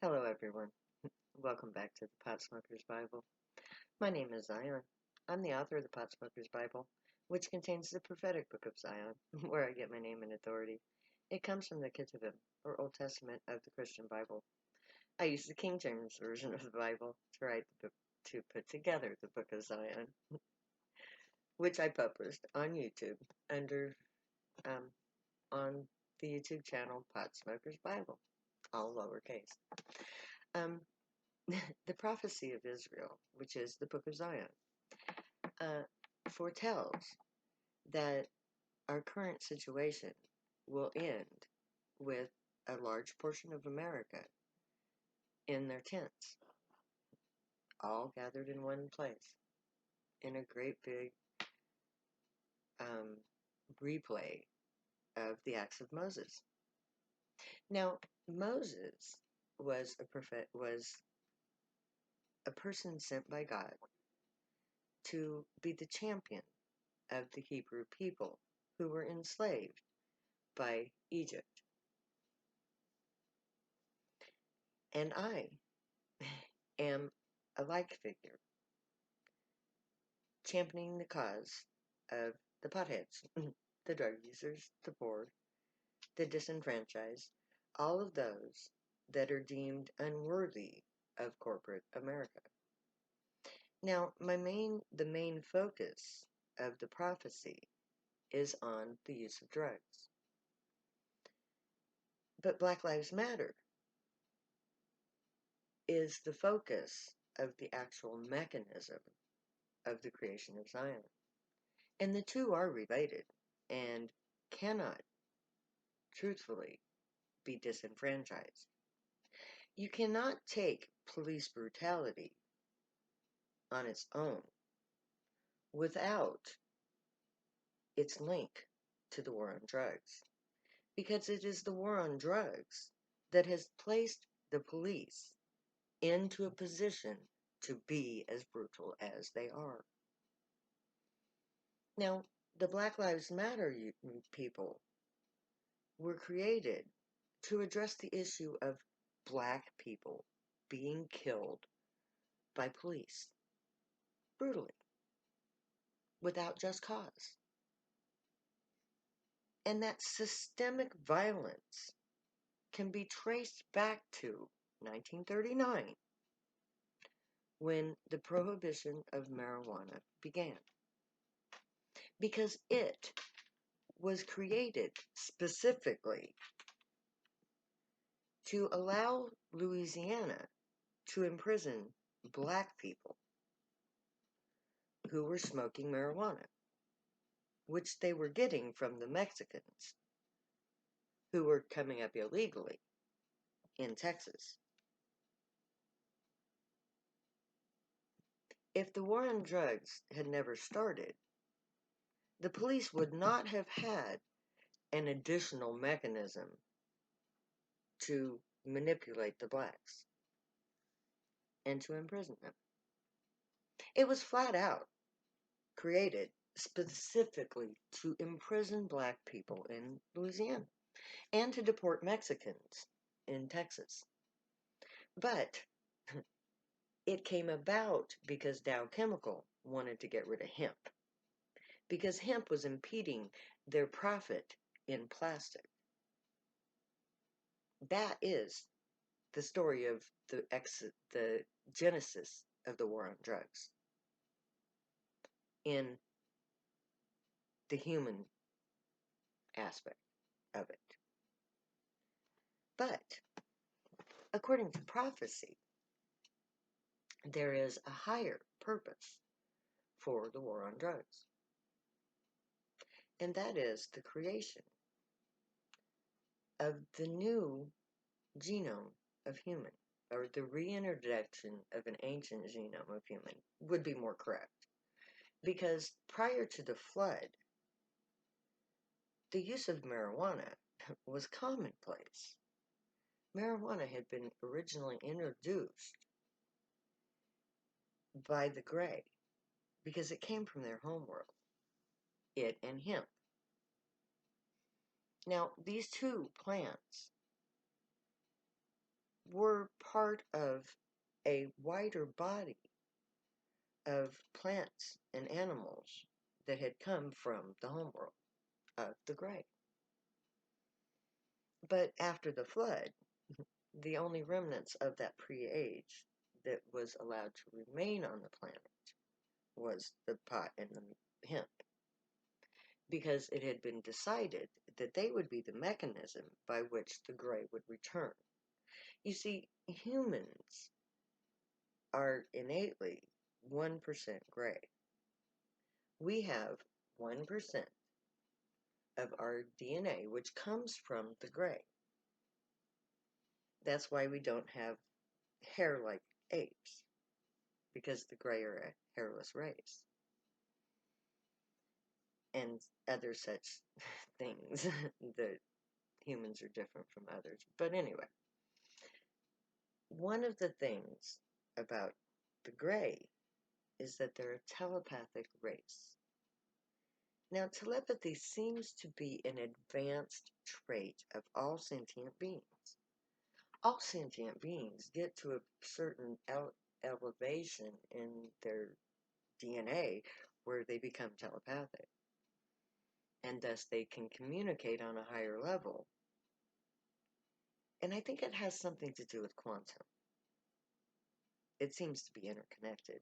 Hello, everyone. Welcome back to the Pot Smoker's Bible. My name is Zion. I'm the author of the Pot Smoker's Bible, which contains the prophetic book of Zion, where I get my name and authority. It comes from the Ketuvim, or Old Testament of the Christian Bible. I use the King James Version of the Bible to put together the Book of Zion, which I published on YouTube um, on the YouTube channel Pot Smoker's Bible, all lowercase. Um, the prophecy of Israel, which is the Book of Zion, foretells that our current situation will end with a large portion of America in their tents, all gathered in one place, in a great big um, replay of the Acts of Moses. Now, Moses was a person sent by God to be the champion of the Hebrew people who were enslaved by Egypt. And I am a like figure, championing the cause of the potheads, the drug users, the poor, the disenfranchised, all of those that are deemed unworthy of corporate America. Now, the main focus of the prophecy is on the use of drugs. But Black Lives Matter is the focus of the actual mechanism of the creation of Zion. And the two are related and cannot truthfully be disenfranchised. You cannot take police brutality on its own without its link to the war on drugs, because it is the war on drugs that has placed the police into a position to be as brutal as they are. Now, the Black Lives Matter people were created to address the issue of black people being killed by police brutally, without just cause. And that systemic violence can be traced back to 1939, when the prohibition of marijuana began. Because it was created specifically to allow Louisiana to imprison black people who were smoking marijuana, which they were getting from the Mexicans who were coming up illegally in Texas. If the war on drugs had never started, the police would not have had an additional mechanism to manipulate the blacks and to imprison them. It was flat out created specifically to imprison black people in Louisiana and to deport Mexicans in Texas. But it came about because Dow Chemical wanted to get rid of hemp, because hemp was impeding their profit in plastic. That is the story of the genesis of the war on drugs in the human aspect of it. But according to prophecy, there is a higher purpose for the war on drugs, and that is the creation of the new genome of human, or the reintroduction of an ancient genome of human, would be more correct. Because prior to the flood, the use of marijuana was commonplace. Marijuana had been originally introduced by the Gray because it came from their homeworld, it and hemp. Now, these two plants were part of a wider body of plants and animals that had come from the homeworld of the gray. But after the flood, the only remnants of that pre-age that was allowed to remain on the planet was the pot and the hemp, because it had been decided that they would be the mechanism by which the gray would return. You see, humans are innately 1% gray. We have 1% of our DNA which comes from the gray. That's why we don't have hair like apes, because the gray are a hairless race, and other such things that humans are different from others. But anyway, one of the things about the gray is that they're a telepathic race. Now, telepathy seems to be an advanced trait of all sentient beings. All sentient beings get to a certain elevation in their DNA where they become telepathic, and thus they can communicate on a higher level. And I think it has something to do with quantum. It seems to be interconnected.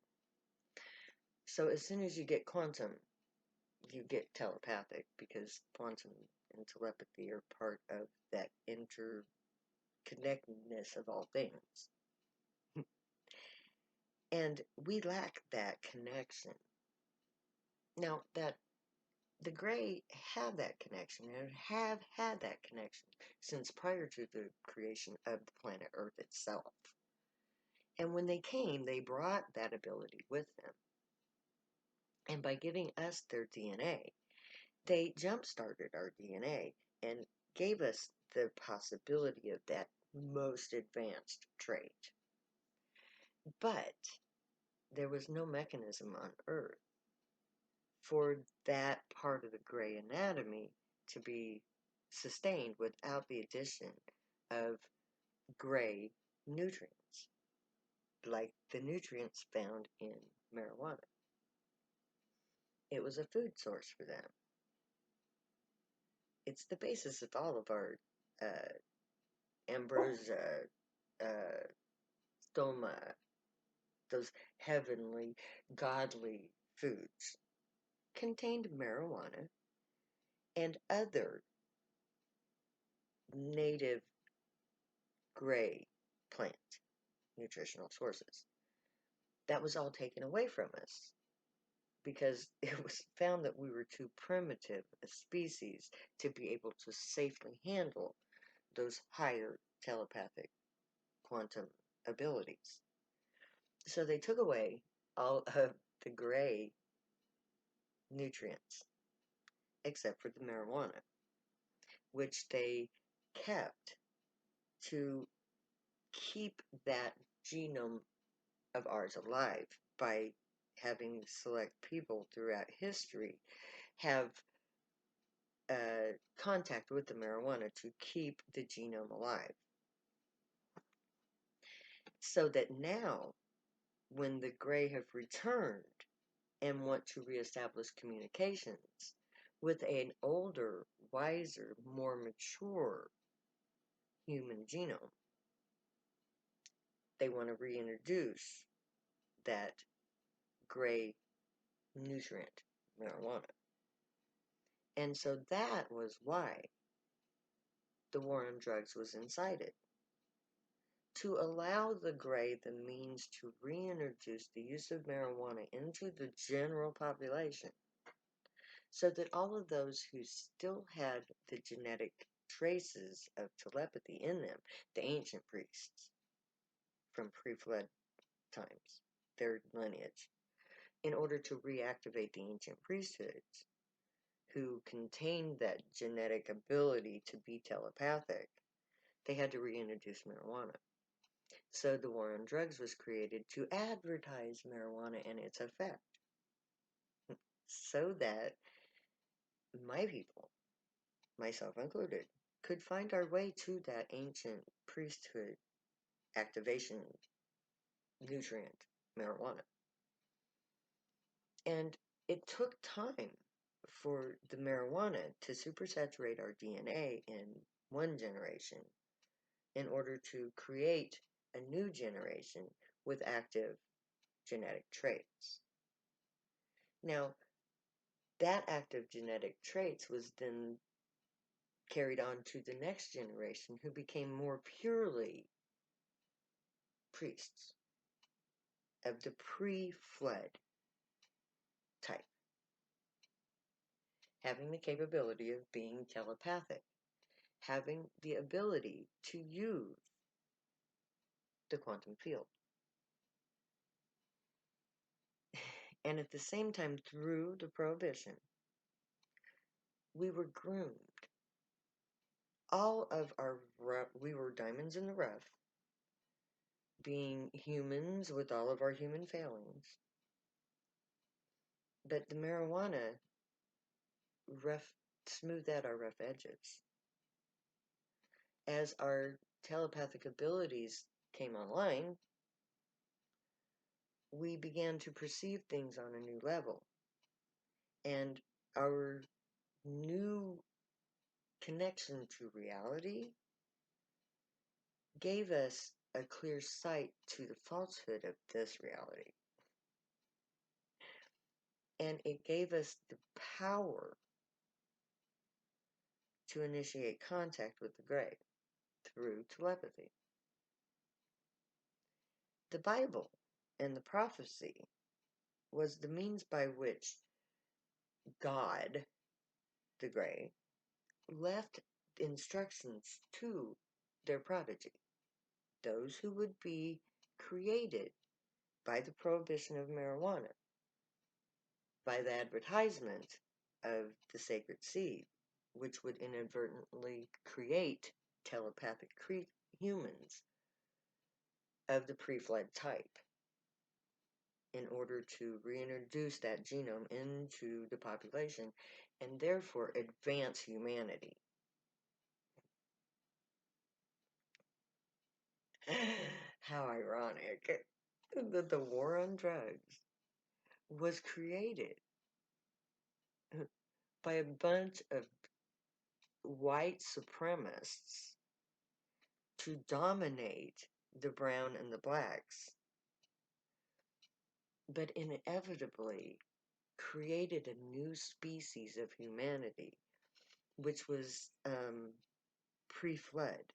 So as soon as you get quantum, you get telepathic, because quantum and telepathy are part of that interconnectedness of all things. And we lack that connection. Now, that the gray have that connection and have had that connection since prior to the creation of the planet Earth itself. And when they came, they brought that ability with them. And by giving us their DNA, they jump-started our DNA and gave us the possibility of that most advanced trait. But there was no mechanism on Earth for that part of the gray anatomy to be sustained without the addition of gray nutrients, like the nutrients found in marijuana. It was a food source for them. It's the basis of all of our ambrosia, stoma, those heavenly, godly foods, contained marijuana and other native gray plant nutritional sources. That was all taken away from us because it was found that we were too primitive a species to be able to safely handle those higher telepathic quantum abilities. So they took away all of the gray nutrients except for the marijuana, which they kept to keep that genome of ours alive by having select people throughout history have contact with the marijuana to keep the genome alive. So that now, when the gray have returned and want to reestablish communications with an older, wiser, more mature human genome, they want to reintroduce that gray nutrient, marijuana. And so that was why the war on drugs was incited, to allow the gray the means to reintroduce the use of marijuana into the general population, so that all of those who still had the genetic traces of telepathy in them, the ancient priests from pre-flood times, their lineage, in order to reactivate the ancient priesthoods who contained that genetic ability to be telepathic, they had to reintroduce marijuana. So the war on drugs was created to advertise marijuana and its effect, so that my people, myself included, could find our way to that ancient priesthood activation nutrient, marijuana. And it took time for the marijuana to supersaturate our DNA in one generation in order to create a new generation with active genetic traits. Now, that active genetic traits was then carried on to the next generation who became more purely priests of the pre-flood type, having the capability of being telepathic, having the ability to use the quantum field. And at the same time, through the prohibition, we were groomed. All of we were diamonds in the rough, being humans with all of our human failings. But the marijuana smoothed out our rough edges. As our telepathic abilities came online, we began to perceive things on a new level. And our new connection to reality gave us a clear sight to the falsehood of this reality. And it gave us the power to initiate contact with the Gray through telepathy. The Bible and the prophecy was the means by which God, the Gray, left instructions to their prodigy, those who would be created by the prohibition of marijuana, by the advertisement of the sacred seed, which would inadvertently create telepathic humans of the pre-flood type in order to reintroduce that genome into the population and therefore advance humanity. How ironic that the war on drugs was created by a bunch of white supremacists to dominate the brown and the blacks, but inevitably created a new species of humanity, which was pre-flood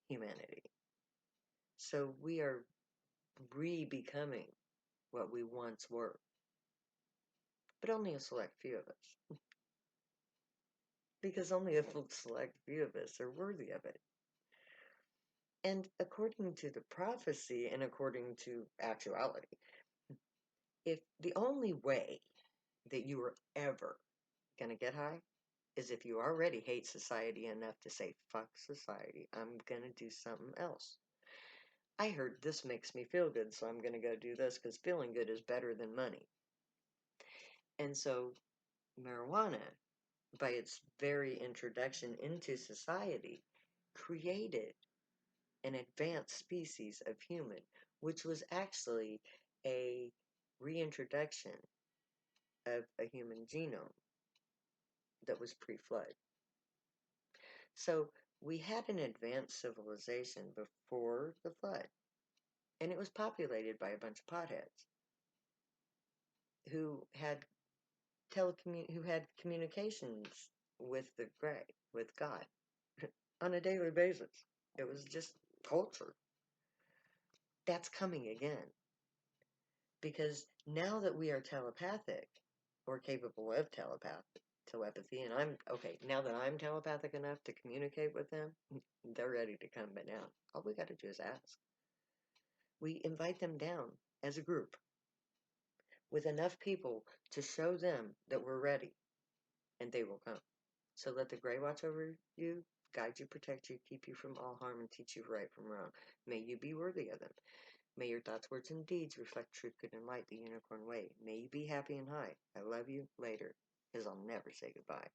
humanity. So we are re-becoming what we once were, but only a select few of us, because only a select few of us are worthy of it. And according to the prophecy and according to actuality, if the only way that you are ever going to get high is if you already hate society enough to say, fuck society, I'm going to do something else. I heard this makes me feel good, so I'm going to go do this because feeling good is better than money. And so marijuana, by its very introduction into society, created an advanced species of human, which was actually a reintroduction of a human genome that was pre-flood. So we had an advanced civilization before the flood, and it was populated by a bunch of potheads who had communications with the Gray, with God, on a daily basis. It was just culture. That's coming again. Because now that we are telepathic, or capable of telepathy, and now that I'm telepathic enough to communicate with them, they're ready to come but now. All we got to do is ask. We invite them down as a group with enough people to show them that we're ready, and they will come. So let the Gray watch over you, guide you, protect you, keep you from all harm, and teach you right from wrong. May you be worthy of them. May your thoughts, words, and deeds reflect truth, good, and light, the unicorn way. May you be happy and high. I love you. Later, because I'll never say goodbye.